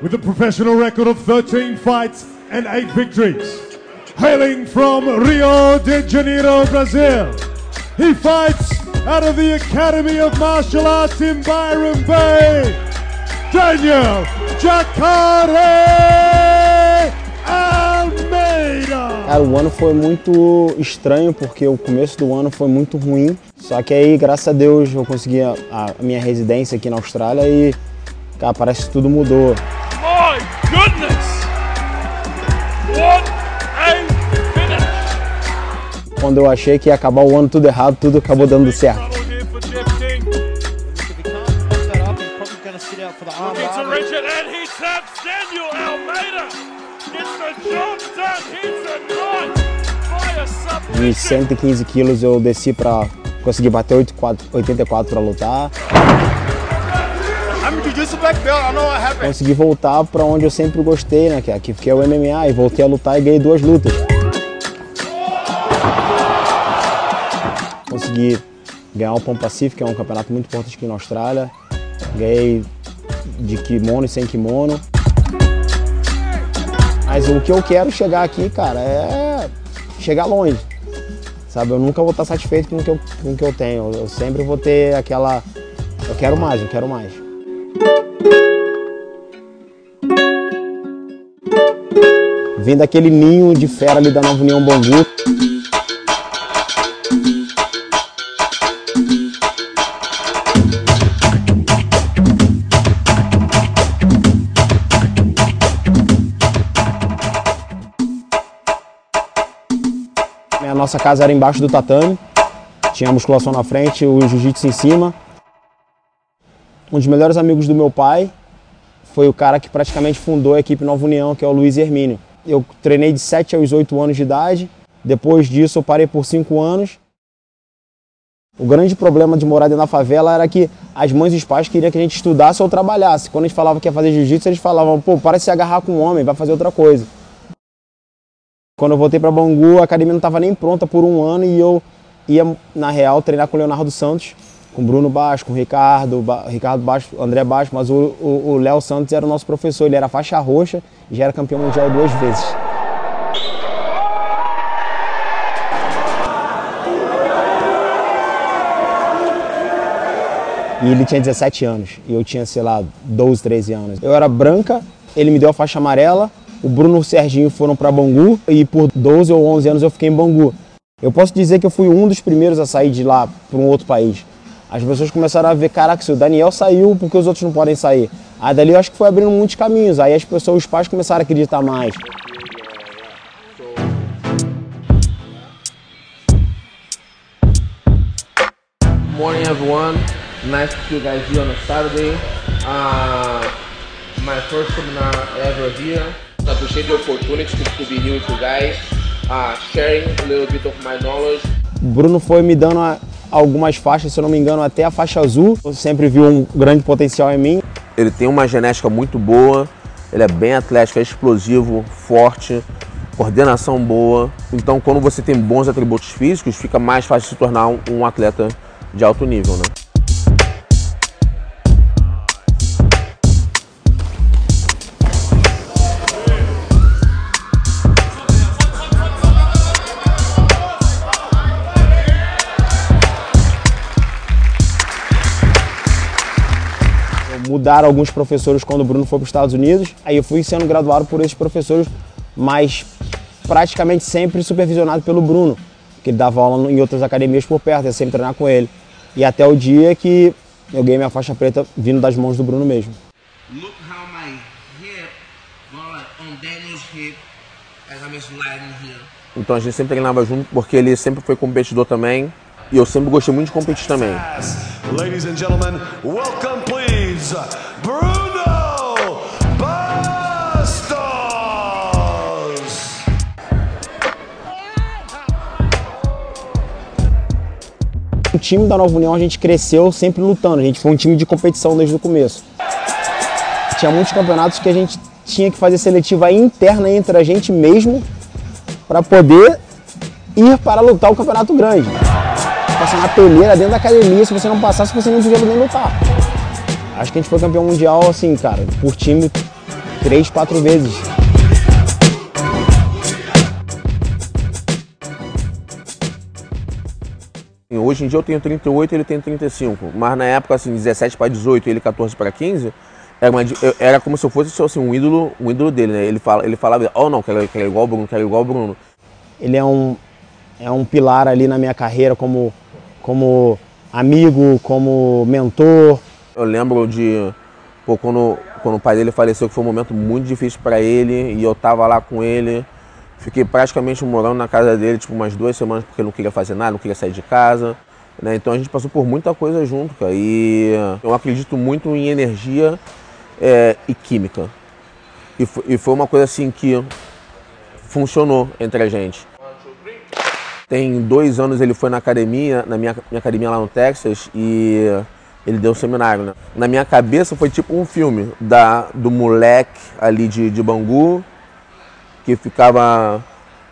with a professional record of 13 fights and 8 victories. Hailing from Rio de Janeiro, Brazil, he fights out of the Academy of Martial Arts in Byron Bay, Daniel Jacare Almeida. Cara, o ano foi muito estranho porque o começo do ano foi muito ruim. Só que aí, graças a Deus, eu consegui a minha residência aqui na Austrália e, cara, parece que tudo mudou. My goodness! What a finish! Quando eu achei que ia acabar o ano tudo errado, tudo acabou dando certo. De 115 quilos eu desci para conseguir bater 84 para lutar. Consegui voltar para onde eu sempre gostei, né? Que é o MMA, e voltei a lutar e ganhei 2 lutas. Consegui ganhar o Pan Pacific, que é um campeonato muito importante aqui na Austrália. Ganhei de kimono e sem kimono. Mas o que eu quero chegar aqui, cara, é chegar longe. Sabe, eu nunca vou estar satisfeito com o que eu tenho. Eu sempre vou ter aquela... Eu quero mais, eu quero mais. Vim daquele ninho de fera ali da Nova União Bangu. A nossa casa era embaixo do tatame, tinha a musculação na frente, o jiu-jitsu em cima. Um dos melhores amigos do meu pai foi o cara que praticamente fundou a equipe Nova União, que é o Luiz Hermínio. Eu treinei de 7 aos 8 anos de idade, depois disso eu parei por 5 anos. O grande problema de morar dentro da favela era que as mães e os pais queriam que a gente estudasse ou trabalhasse. Quando a gente falava que ia fazer jiu-jitsu, eles falavam, pô, para de se agarrar com um homem, vai fazer outra coisa. Quando eu voltei para Bangu, a academia não estava nem pronta por 1 ano e eu ia, na real, treinar com o Leonardo Santos, com o Bruno Baixo, com o Ricardo Baixo, André Baixo, mas o Léo Santos era o nosso professor, ele era faixa roxa e já era campeão mundial 2 vezes. E ele tinha 17 anos e eu tinha, sei lá, 12, 13 anos. Eu era branca, ele me deu a faixa amarela. O Bruno e o Serginho foram para Bangu e por 12 ou 11 anos eu fiquei em Bangu. Eu posso dizer que eu fui um dos primeiros a sair de lá para um outro país. As pessoas começaram a ver, caraca, se o Daniel saiu, por que os outros não podem sair? Aí dali eu acho que foi abrindo muitos caminhos, aí as pessoas, os pais começaram a acreditar mais. Good morning everyone, nice to see you guys here on a Saturday. My first seminar ever here. I appreciate the opportunity to be here with you guys, sharing a little bit of my knowledge. O Bruno foi me dando algumas faixas, se eu não me engano, até a faixa azul. Eu sempre vi um grande potencial em mim. Ele tem uma genética muito boa, ele é bem atlético, é explosivo, forte, coordenação boa. Então, quando você tem bons atributos físicos, fica mais fácil se tornar um atleta de alto nível, né? Mudaram alguns professores quando o Bruno foi para os Estados Unidos, aí eu fui sendo graduado por esses professores, mas praticamente sempre supervisionado pelo Bruno, que ele dava aula em outras academias por perto, eu sempre treinar com ele. E até o dia que eu ganhei minha faixa preta vindo das mãos do Bruno mesmo. Look how my hip on Daniel's hip as I'm sliding here. Então a gente sempre treinava junto porque ele sempre foi competidor também. E eu sempre gostei muito de competir também. Ladies and gentlemen, welcome please, Bruno Bastos! O time da Nova União a gente cresceu sempre lutando, a gente foi um time de competição desde o começo. Tinha muitos campeonatos que a gente tinha que fazer seletiva interna entre a gente mesmo para poder ir para lutar o campeonato grande. Passar na peneira dentro da academia, se você não passasse, você não podia nem lutar. Acho que a gente foi campeão mundial, assim, cara, por time 3, 4 vezes. Hoje em dia eu tenho 38 e ele tem 35, mas na época, assim, 17 para 18 e ele 14 para 15, era como se eu fosse assim, um ídolo dele, né? Ele falava, oh não, quero igual o Bruno, quero igual o Bruno. Ele é um pilar ali na minha carreira como amigo, como mentor. Eu lembro de, pô, quando o pai dele faleceu, que foi um momento muito difícil para ele, e eu tava lá com ele. Fiquei praticamente morando na casa dele, tipo, umas 2 semanas, porque ele não queria fazer nada, não queria sair de casa, né? Então a gente passou por muita coisa junto, cara. E eu acredito muito em energia e química. E foi uma coisa assim que funcionou entre a gente. Tem 2 anos ele foi na academia, na minha academia lá no Texas, e ele deu um seminário, né? Na minha cabeça foi tipo um filme do moleque ali de Bangu, que ficava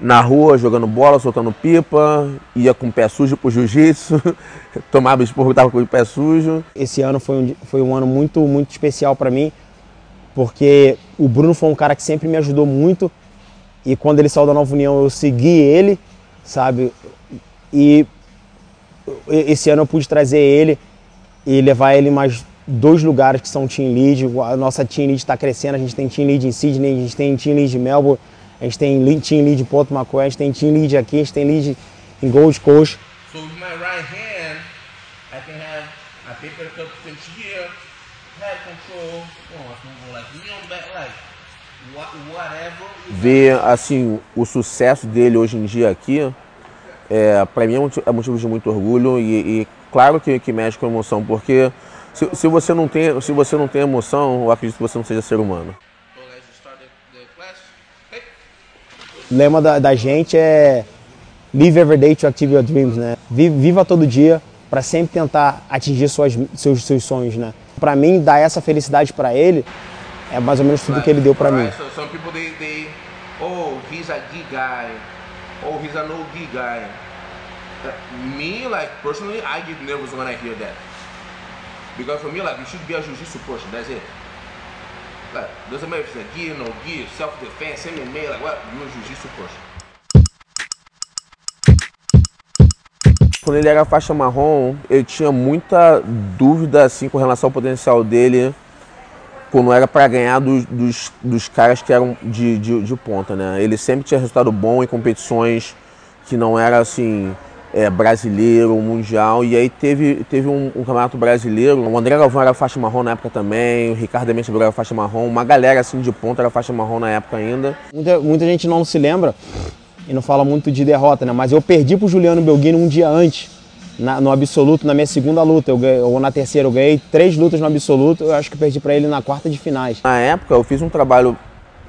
na rua jogando bola, soltando pipa, ia com o pé sujo pro jiu-jitsu, tomava esporro, tava com o pé sujo. Esse ano foi um ano muito, muito especial para mim, porque o Bruno foi um cara que sempre me ajudou muito, e quando ele saiu da Nova União eu segui ele, sabe? E esse ano eu pude trazer ele e levar ele em mais 2 lugares que são Team Lead. A nossa Team Lead está crescendo, a gente tem Team Lead em Sydney, a gente tem Team Lead em Melbourne, a gente tem Team Lead em Porto Macau, a gente tem Team Lead aqui, a gente tem Lead em Gold Coast. So with my right hand, I can have a paper cup pinch here, head control, like knee on back, like whatever. Ver assim o sucesso dele hoje em dia aqui, para mim é motivo de muito orgulho e claro que mexe com a emoção, porque se você não tem emoção, eu acredito que você não seja ser humano. O lema da gente é Live every day to achieve your dreams, né? Viva todo dia para sempre tentar atingir seus sonhos, né? Para mim, dar essa felicidade para ele é mais ou menos tudo que ele deu para mim. So some people oh, he's a gi guy, oh, he's a no gi guy. Me, like personally, I get nervous when I hear that. Because for me, like, you should be a jiu-jitsu person, that's it. Like, doesn't matter if it's a gi or no gi, self-defense, MMA, like what, you're a jiu-jitsu person. Quando ele era faixa marrom, ele tinha muita dúvida assim, com relação ao potencial dele quando era para ganhar dos caras que eram de ponta, né? Ele sempre tinha resultado bom em competições que não era assim, brasileiro, mundial, e aí teve um campeonato brasileiro. O André Galvão era faixa marrom na época também, o Ricardo Demente era faixa marrom, uma galera assim de ponta era faixa marrom na época ainda. Muita gente não se lembra e não fala muito de derrota, né? Mas eu perdi pro Juliano Belguini um dia antes, no absoluto, na minha segunda luta, ou na terceira. Eu ganhei 3 lutas no absoluto, eu acho que perdi para ele na quarta de finais. Na época eu fiz um trabalho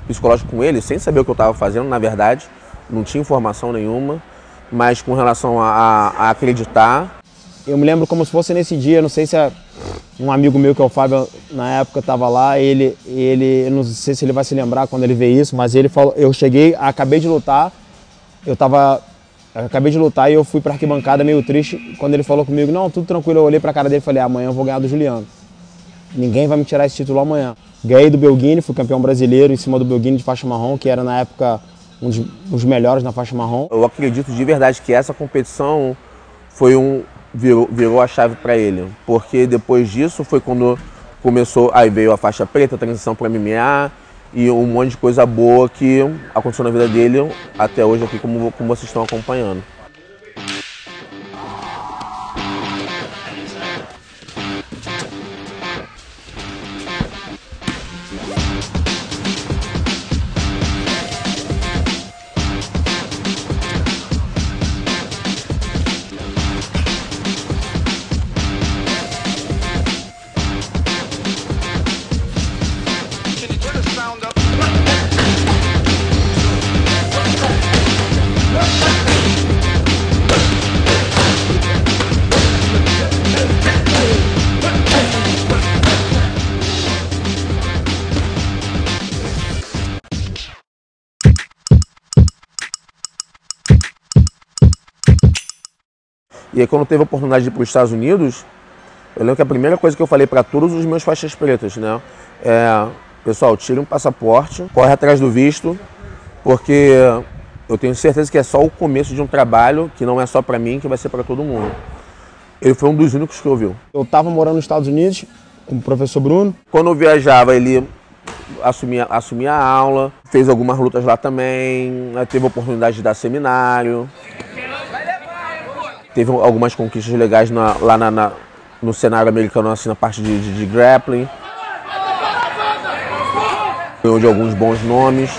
psicológico com ele, sem saber o que eu estava fazendo, na verdade, não tinha informação nenhuma, mas com relação a acreditar. Eu me lembro como se fosse nesse dia, não sei se um amigo meu, que é o Fábio, na época estava lá, ele, não sei se ele vai se lembrar quando ele vê isso, mas ele falou, eu cheguei, acabei de lutar, eu acabei de lutar e eu fui para a arquibancada meio triste, quando ele falou comigo, não, tudo tranquilo, eu olhei para a cara dele e falei, amanhã eu vou ganhar do Juliano. Ninguém vai me tirar esse título amanhã. Ganhei do Belguini, fui campeão brasileiro em cima do Belguini de faixa marrom, que era na época um dos melhores na faixa marrom. Eu acredito de verdade que essa competição virou a chave para ele, porque depois disso foi quando começou, aí veio a faixa preta, a transição para MMA e um monte de coisa boa que aconteceu na vida dele até hoje aqui, como vocês estão acompanhando. E aí quando teve a oportunidade de ir para os Estados Unidos, eu lembro que a primeira coisa que eu falei para todos os meus faixas pretas, né, Pessoal, tire um passaporte, corre atrás do visto, porque eu tenho certeza que é só o começo de um trabalho que não é só para mim, que vai ser para todo mundo. Ele foi um dos únicos que ouviu. Eu estava morando nos Estados Unidos com o professor Bruno. Quando eu viajava, ele assumia a aula, fez algumas lutas lá também, teve a oportunidade de dar seminário. Teve algumas conquistas legais lá no cenário americano, assim, na parte de grappling. Ganhou de alguns bons nomes.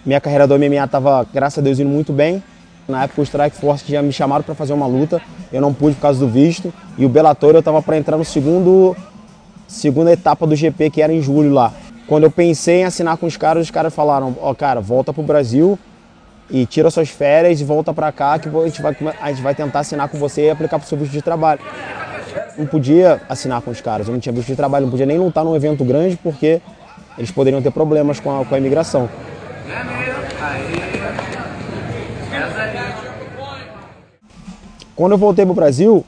Minha carreira do MMA estava, graças a Deus, indo muito bem. Na época o Strike Force já me chamaram para fazer uma luta, eu não pude por causa do visto. E o Bellator eu estava para entrar no segunda etapa do GP, que era em julho lá. Quando eu pensei em assinar com os caras falaram, ó, cara, volta pro Brasil e tira suas férias e volta para cá que a gente vai tentar assinar com você e aplicar pro seu visto de trabalho. Não podia assinar com os caras, eu não tinha visto de trabalho, não podia nem lutar num evento grande porque eles poderiam ter problemas com a imigração. Quando eu voltei para o Brasil,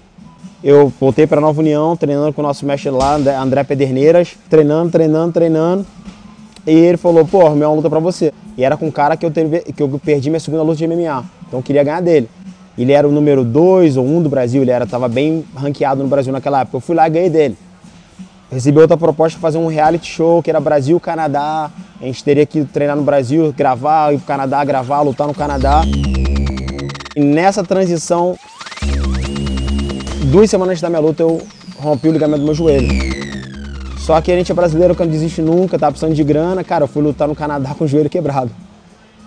eu voltei para Nova União, treinando com o nosso mestre lá, André Pederneiras, treinando. E ele falou, pô, arrumei uma luta para você. E era com um cara que eu perdi minha segunda luta de MMA, então eu queria ganhar dele. Ele era o número 2 ou 1 do Brasil, estava bem ranqueado no Brasil naquela época. Eu fui lá e ganhei dele. Recebi outra proposta de fazer um reality show, que era Brasil-Canadá. A gente teria que treinar no Brasil, gravar, ir pro Canadá, gravar, lutar no Canadá. E nessa transição, 2 semanas antes da minha luta, eu rompi o ligamento do meu joelho. Só que a gente é brasileiro que não desiste nunca, tá precisando de grana. Cara, eu fui lutar no Canadá com o joelho quebrado.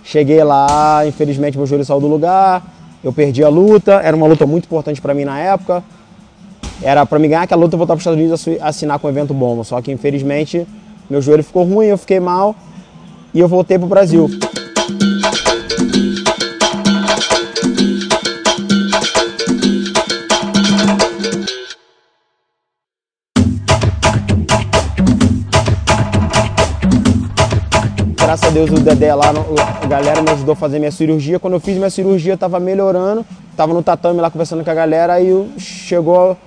Cheguei lá, infelizmente meu joelho saiu do lugar, eu perdi a luta, era uma luta muito importante pra mim na época. Era pra me ganhar aquela luta, eu voltar para os Estados Unidos assinar com um evento bom. Só que infelizmente meu joelho ficou ruim, eu fiquei mal e eu voltei pro Brasil. Graças a Deus o Dedé lá, a galera me ajudou a fazer minha cirurgia. Quando eu fiz minha cirurgia, eu tava melhorando, tava no tatame lá conversando com a galera, aí chegou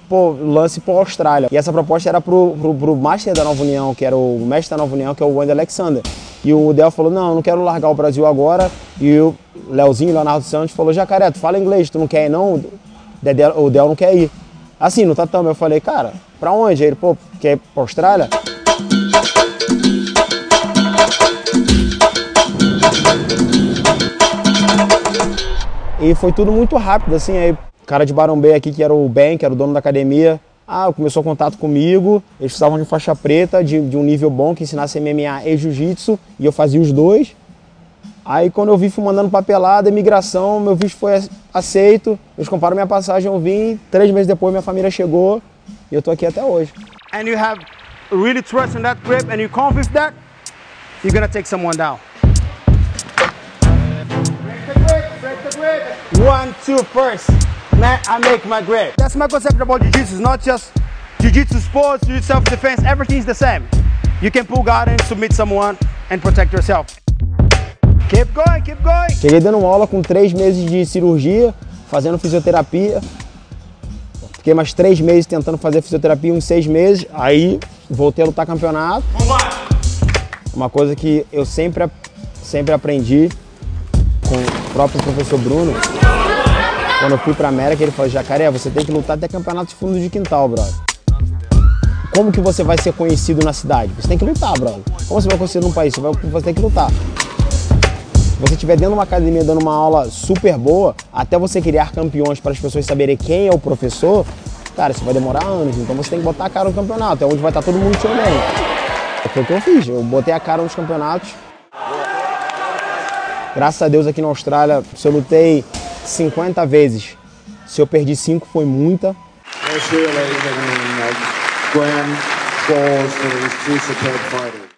o lance pro Austrália. E essa proposta era pro Master da Nova União, que era o mestre da Nova União, que é o Wendel Alexander. E o Del falou, não, eu não quero largar o Brasil agora. E o Leonardo Santos, falou, Jacaré, tu fala inglês, tu não quer ir não? O Del não quer ir. Assim, no tatame, eu falei, cara, pra onde? Ele, pô, quer ir pra Austrália? E foi tudo muito rápido, assim, aí o cara de Barão Bay aqui, que era o Ben, que era o dono da academia, começou contato comigo, eles precisavam de faixa preta, de um nível bom, que ensinasse MMA e Jiu-Jitsu, e eu fazia os dois. Aí quando eu vi, fui mandando papelada, imigração, meu visto foi aceito, eles compraram minha passagem, eu vim, 3 meses depois minha família chegou, e eu tô aqui até hoje. And you have really trust in that grip, and you confident that, you're gonna take someone down. 1, 2, first. Man, I make my grip. That's my concept about jiu-jitsu. It's not just jiu-jitsu sports, jiu-jitsu self-defense. Everything's the same. You can pull guard and submit someone and protect yourself. Keep going, keep going. Cheguei dando aula com 3 meses de cirurgia, fazendo fisioterapia. Fiquei mais 3 meses tentando fazer fisioterapia, uns 6 meses. Aí voltei a lutar campeonato. Uma coisa que eu sempre aprendi com o próprio professor Bruno. Quando eu fui pra América, ele falou, Jacaré, você tem que lutar até campeonato de fundo de quintal, brother. Como que você vai ser conhecido na cidade? Você tem que lutar, brother. Como você vai conhecer num país? Você tem que lutar. Se você estiver dentro de uma academia dando uma aula super boa, até você criar campeões para as pessoas saberem quem é o professor, cara, isso vai demorar anos. Então você tem que botar a cara no campeonato, é onde vai estar todo mundo te olhando. Foi o que eu fiz, eu botei a cara nos campeonatos. Graças a Deus aqui na Austrália, se eu lutei 50 vezes, se eu perdi 5 foi muita. Let's hear, ladies and gentlemen, Graham Falls for his two superb fighters.